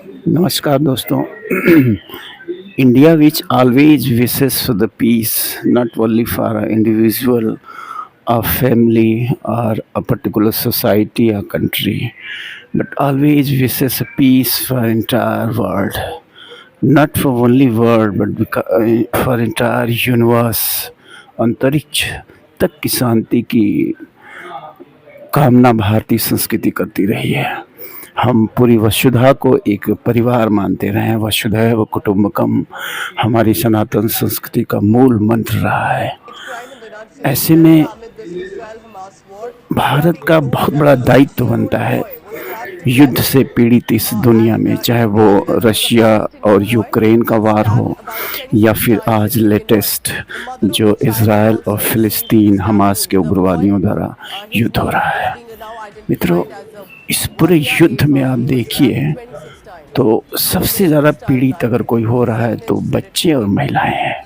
नमस्कार दोस्तों। India which always wishes for the peace, not only for an individual, a family, or a particular society or country, but always wishes a peace for entire world. Not for only world, but for entire universe. अंतरिक्ष तक की शांति की कामना भारतीय संस्कृति करती रही है। हम पूरी वसुधा को एक परिवार मानते रहे हैं। वसुधैव कुटुम्बकम हमारी सनातन संस्कृति का मूल मंत्र रहा है। ऐसे में भारत का बहुत बड़ा दायित्व बनता है युद्ध से पीड़ित इस दुनिया में, चाहे वो रशिया और यूक्रेन का वार हो या फिर आज लेटेस्ट जो इज़राइल और फ़िलिस्तीन हमास के उग्रवादियों द्वारा युद्ध हो रहा है। मित्रों, इस पूरे युद्ध में आप देखिए तो सबसे ज़्यादा पीड़ित अगर कोई हो रहा है तो बच्चे और महिलाएं हैं।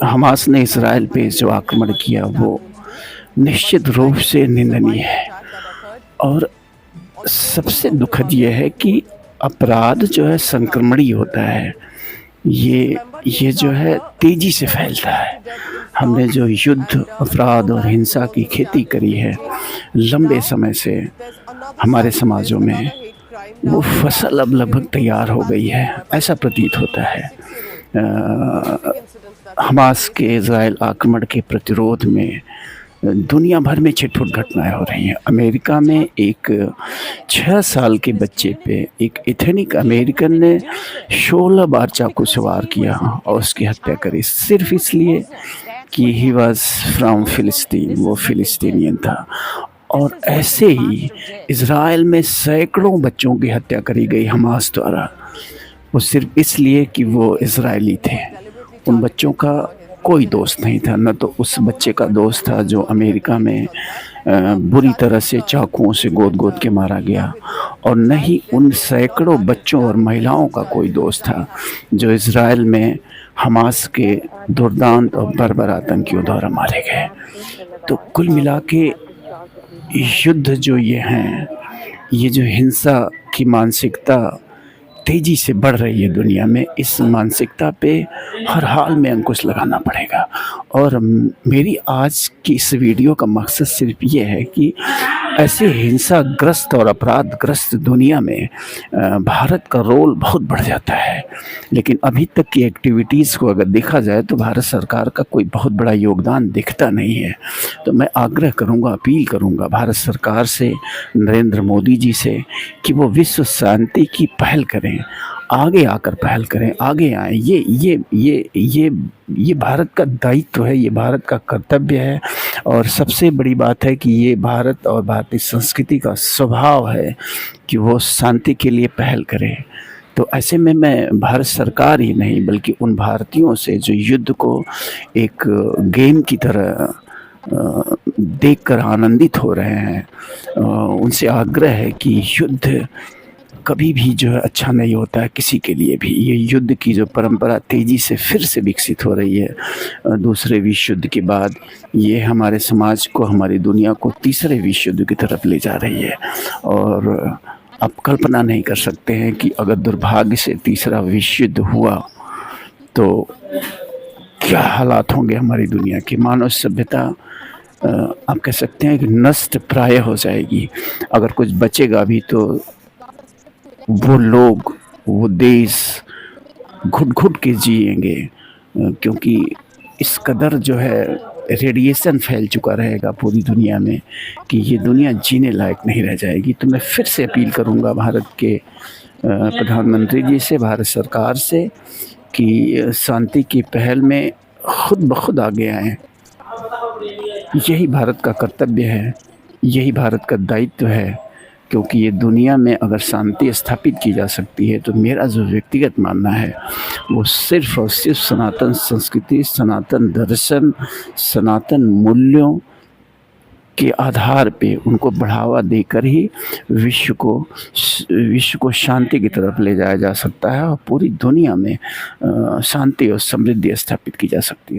हमास ने इज़राइल पे जो आक्रमण किया वो निश्चित रूप से निंदनीय है। और सबसे दुखद यह है कि अपराध जो है संक्रमणीय होता है। ये जो है तेज़ी से फैलता है। हमने जो युद्ध, अपराध और हिंसा की खेती करी है लंबे समय से हमारे समाजों में, वो फसल अब लगभग तैयार हो गई है, ऐसा प्रतीत होता है। हमास के इज़राइल आक्रमण के प्रतिरोध में दुनिया भर में छिटपुट घटनाएं हो रही हैं। अमेरिका में एक 6 साल के बच्चे पे एक एथनिक अमेरिकन ने 16 बार चाकू से वार किया और उसकी हत्या करी, सिर्फ इसलिए कि ही वॉज फ्रॉम फ़िलिस्तीन, वो फ़िलिस्तीनियन था। और ऐसे ही इज़राइल में सैकड़ों बच्चों की हत्या करी गई हमास द्वारा, वो सिर्फ इसलिए कि वो इज़राइली थे। उन बच्चों का कोई दोस्त नहीं था, न तो उस बच्चे का दोस्त था जो अमेरिका में बुरी तरह से चाकुओं से गोद के मारा गया, और न ही उन सैकड़ों बच्चों और महिलाओं का कोई दोस्त था जो इज़राइल में हमास के दुर्दांत और बर्बर आतंकियों द्वारा मारे गए। तो कुल मिला के युद्ध जो ये हैं, ये जो हिंसा की मानसिकता तेज़ी से बढ़ रही है दुनिया में, इस मानसिकता पे हर हाल में अंकुश लगाना पड़ेगा। और मेरी आज की इस वीडियो का मकसद सिर्फ ये है कि ऐसे हिंसाग्रस्त और अपराधग्रस्त दुनिया में भारत का रोल बहुत बढ़ जाता है। लेकिन अभी तक की एक्टिविटीज़ को अगर देखा जाए तो भारत सरकार का कोई बहुत बड़ा योगदान दिखता नहीं है। तो मैं आग्रह करूँगा, अपील करूँगा भारत सरकार से, नरेंद्र मोदी जी से, कि वो विश्व शांति की पहल करें, आगे आकर पहल करें, आगे आएँ। ये भारत का दायित्व है, ये भारत का कर्तव्य है। और सबसे बड़ी बात है कि ये भारत और भारतीय संस्कृति का स्वभाव है कि वो शांति के लिए पहल करे। तो ऐसे में मैं भारत सरकार ही नहीं बल्कि उन भारतीयों से जो युद्ध को एक गेम की तरह देखकर आनंदित हो रहे हैं, उनसे आग्रह है कि युद्ध कभी भी जो है अच्छा नहीं होता है किसी के लिए भी। ये युद्ध की जो परंपरा तेज़ी से फिर से विकसित हो रही है दूसरे विश्व युद्ध के बाद, ये हमारे समाज को, हमारी दुनिया को तीसरे विश्व युद्ध की तरफ ले जा रही है। और आप कल्पना नहीं कर सकते हैं कि अगर दुर्भाग्य से तीसरा विश्व युद्ध हुआ तो क्या हालात होंगे हमारी दुनिया की। मानव सभ्यता आप कह सकते हैं कि नष्ट प्राय हो जाएगी। अगर कुछ बचेगा भी तो वो लोग, वो देश घुट-घुट के जिएंगे, क्योंकि इस कदर जो है रेडिएशन फैल चुका रहेगा पूरी दुनिया में कि ये दुनिया जीने लायक नहीं रह जाएगी। तो मैं फिर से अपील करूँगा भारत के प्रधानमंत्री जी से, भारत सरकार से, कि शांति की पहल में खुद ब खुद आगे आएँ। यही भारत का कर्तव्य है, यही भारत का दायित्व है, क्योंकि ये दुनिया में अगर शांति स्थापित की जा सकती है तो मेरा जो व्यक्तिगत मानना है वो सिर्फ़ और सिर्फ सनातन संस्कृति, सनातन दर्शन, सनातन मूल्यों के आधार पे उनको बढ़ावा देकर ही विश्व को शांति की तरफ ले जाया जा सकता है और पूरी दुनिया में शांति और समृद्धि स्थापित की जा सकती है।